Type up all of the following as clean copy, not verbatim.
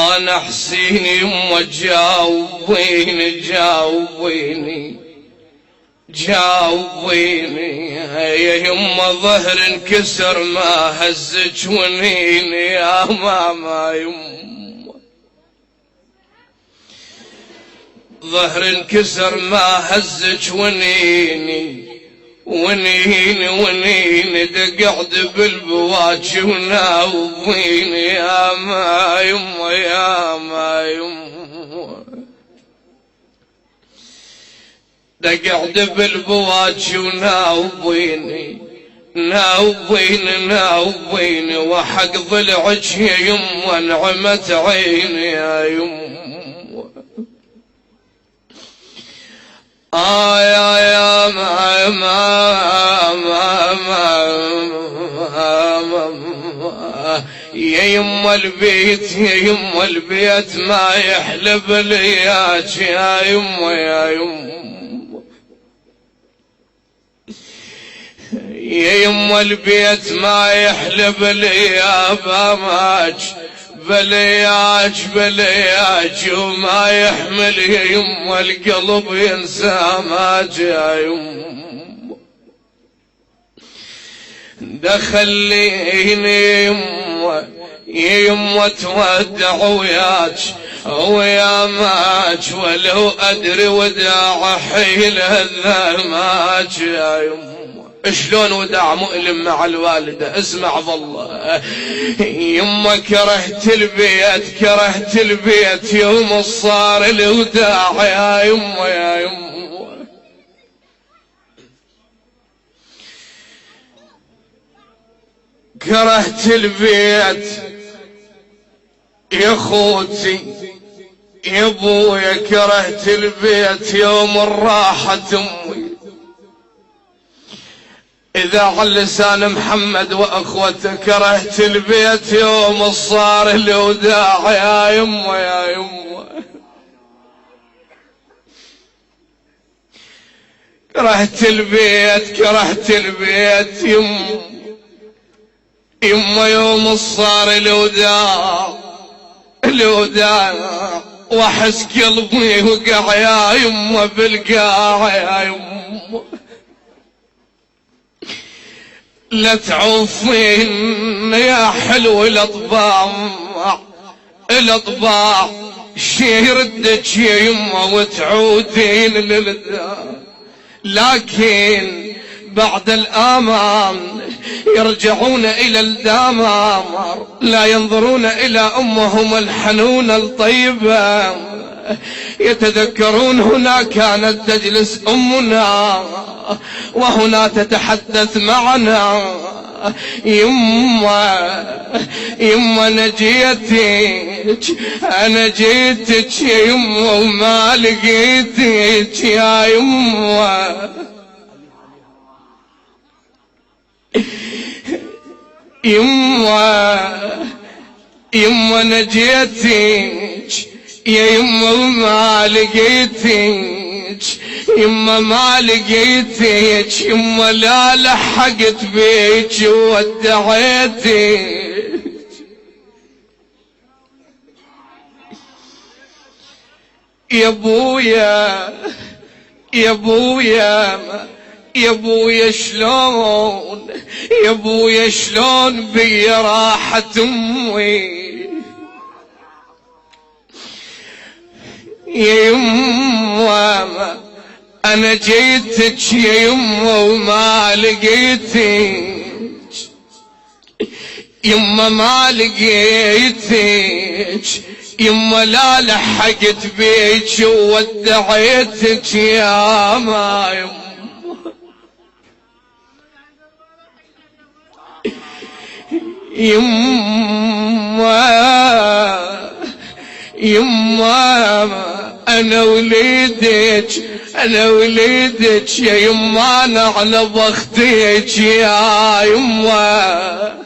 أنا حسين يما جاوبيني جاوبيني جاوبيني يا يما ظهر انكسر ما هزج ونيني يا ماما يما ظهر انكسر ما هزج ونيني ونيني ونيني دقعد بالبواجي وناوضيني يا ما يما يا ما يما دقعد بالبواجي وناوضيني ناوضيني ناوضيني وحق ضلعك يا يما نعمت عيني يا يما يا ما يا يما البيت يا يما البيت ما يحلب لياك يا يما يا يما يا يما البيت ما يحلب ليا باماك بلياج بلياج وما يحمل يا يما القلب ينسى ماج يا يما دخليني يما يا يما تودع وياك ويا ماج ولو أدري وداع حيل الذماج يا يما شلون وداع مؤلم مع الوالدة اسمع والله يما كرهت البيت كرهت البيت يوم صار الوداع يا يما يا يما كرهت البيت يا خوتي يا ابويا كرهت البيت يوم الراحة امي إذا على لسان محمد وأخوته كرهت البيت يوم صار الوداع يا يما يا يما كرهت البيت كرهت البيت يما يما يوم صار الوداع الوداع واحس قلبي وقع يا يما بالقاع يا يما لا تعوفين يا حلو الاطباع الاطباع شي يردك يا يما وتعودين للدار لكن بعد الآمام يرجعون إلى الدمار لا ينظرون إلى أمهم الحنونة الطيبة يتذكرون هنا كانت تجلس أمنا وهنا تتحدث معنا يما أنا جيتك يا يما وما لقيتك يا يما يما أنا جيتك يا يما وما لقيتك يما ما لقيتك يما لا لحقت بيك وودعيتك يا ابويا يا ابويا يا ابويا شلون يا ابويا شلون بي راحة امي يا يما انا جيتك يا يما وما لقيتك يما ما لقيتك يما لا لحقت بيك وودعيتك يا ما يما يما انا وليدك يا يما انا على بختك يا يما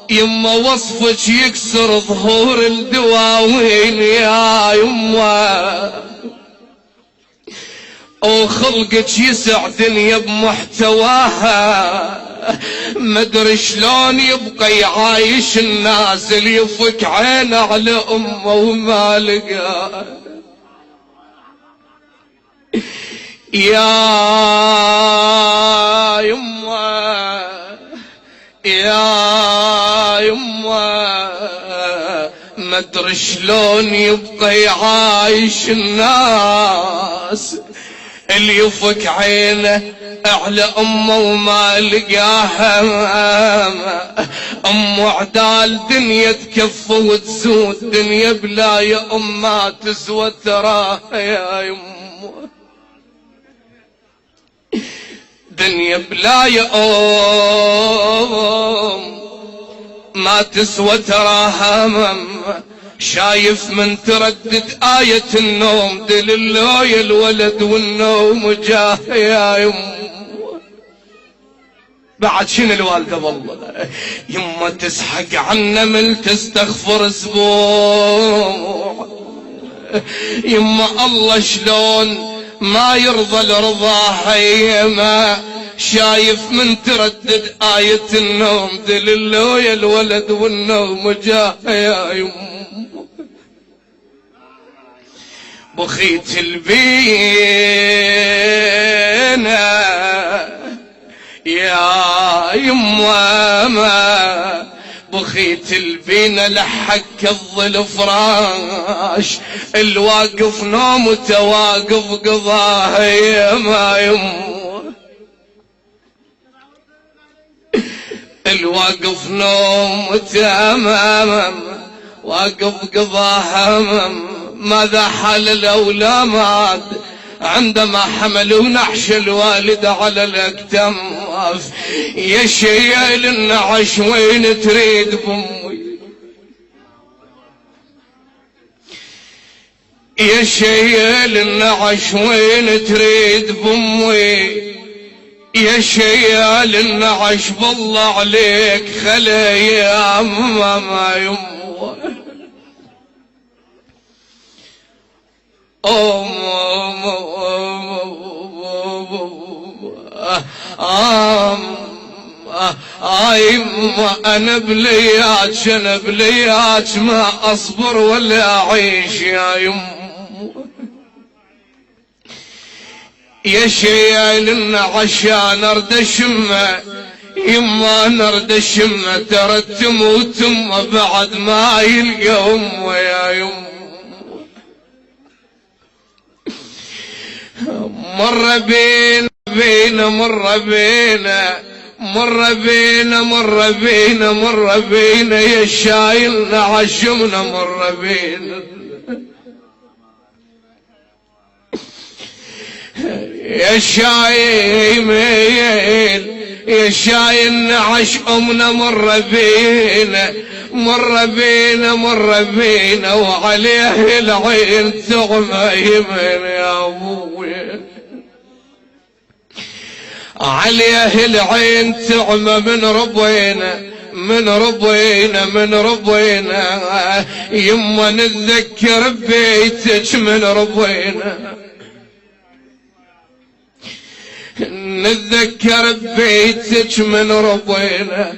يما وصفك يكسر ظهور الدواوين يا يما وخلقك يسع دنيا بمحتواها، مدري شلون يبقى يعايش الناس اللي يفك عينه على امه وما لقى. يا يمه يا يمه مدري شلون يبقى يعايش الناس اللي يفك عينه على امه وما لقاها. امه عدال دنيا تكفى وتزود دنيا بلا يا ام ما تسوى تراها يا يمه. دنيا بلا يا ام ما تسوى تراها. شايف من تردد آية النوم دللو يا الولد والنوم جاه يا يم. بعد شنو الوالدة والله يما تسحق عنا من تستغفر اسبوع. يما الله شلون ما يرضى لرضاها يما. شايف من تردد آية النوم دللو يا الولد والنوم جاه يا يم. بخيت البينا يا يما ما بخيت البينا لحك الظل فراش الواقف نوم وتواقف قضاه يما يما. الواقف نوم وتمام واقف قضاها. ماذا حال الأولاد عندما حملوا نحش الوالد على الأكتاف؟ يا شيال النعش وين تريد بأمي؟ يا شيال النعش وين تريد بأمي؟ يا شيال النعش بالله عليك خلي يا ماما يمه. أنا بلياج أنا بلياج ما أصبر ولا أعيش يا يم. يا شيال عشان أرد الشمة يما نرد الشمة ترى تموت بعد ما يلقى أمه يا يم. مر بينا مر بينا يا شايلنا عشمنا مر بينا. يا شايلنا عش امنا مر بينا وعليه العين تغمى يمين يا ابوي. عليه العين تعمى من ربينا يما نتذكر بيتك من ربينا. نتذكر بيتك من ربينا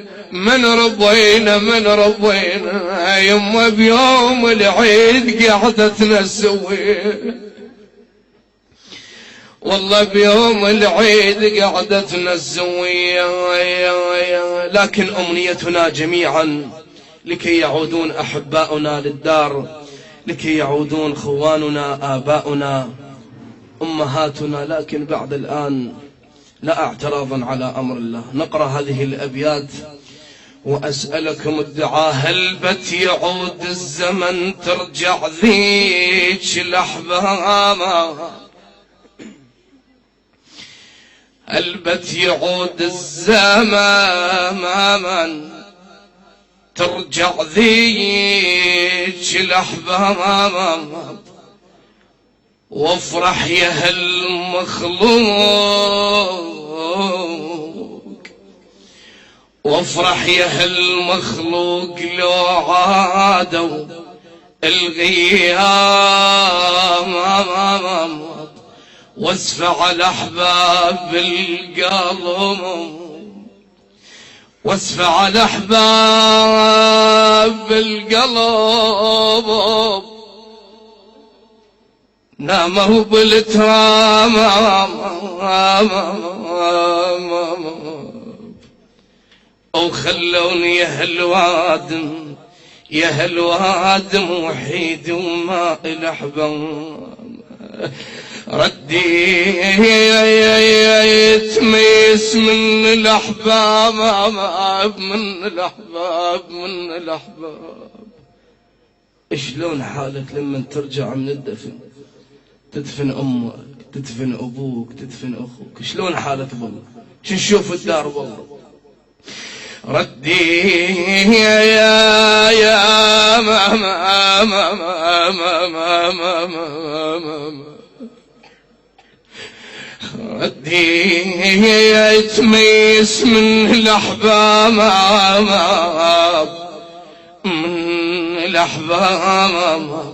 يما بيوم العيد قعدتنا السوي. والله بيوم العيد قعدتنا الزوية. لكن أمنيتنا جميعا لكي يعودون أحباؤنا للدار، لكي يعودون خواننا آباؤنا أمهاتنا. لكن بعد الآن لا اعتراضا على أمر الله نقرأ هذه الأبيات وأسألكم الدعاء. هل بت يعود الزمن ترجع ذيك الأحباب؟ هل بت يعود الزمان ترجع ذيك الأحباب؟ وافرح يا هالمخلوق، وافرح يا هالمخلوق لو عادوا الغياب. واسفع الأحباب القلب، واسفع الأحباب القلب، ناموا بالترام أو خلوني يا هالوادم، يا هالوادم وحيد وما الأحباب. ردي يتميس من الأحباب، من الأحباب، من الأحباب. شلون حالك لما ترجع من الدفن؟ تدفن أمك، تدفن أبوك، تدفن أخوك، شلون حالك بالله؟ شو نشوف الدار بالله؟ ردي يا ماما ردي يتميس من الأحباب، من الأحباب.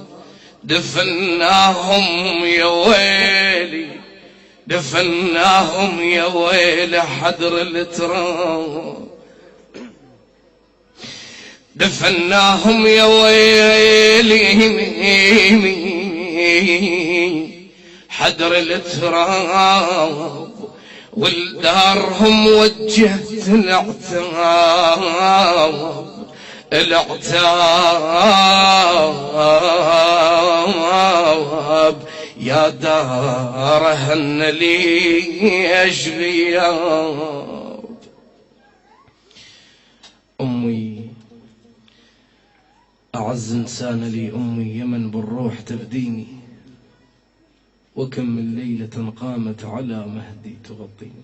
دفناهم يا ويلي، دفناهم يا ويلي حدر التراب، دفناهم يا ويلي حدر التراب. ولدارهم وجهت العتاب، العتاب يا دار هن ليش غياب. أمي أعز إنسان لي، أمي يمن بالروح تفديني، وكم من ليلة قامت على مهدي تغطيني.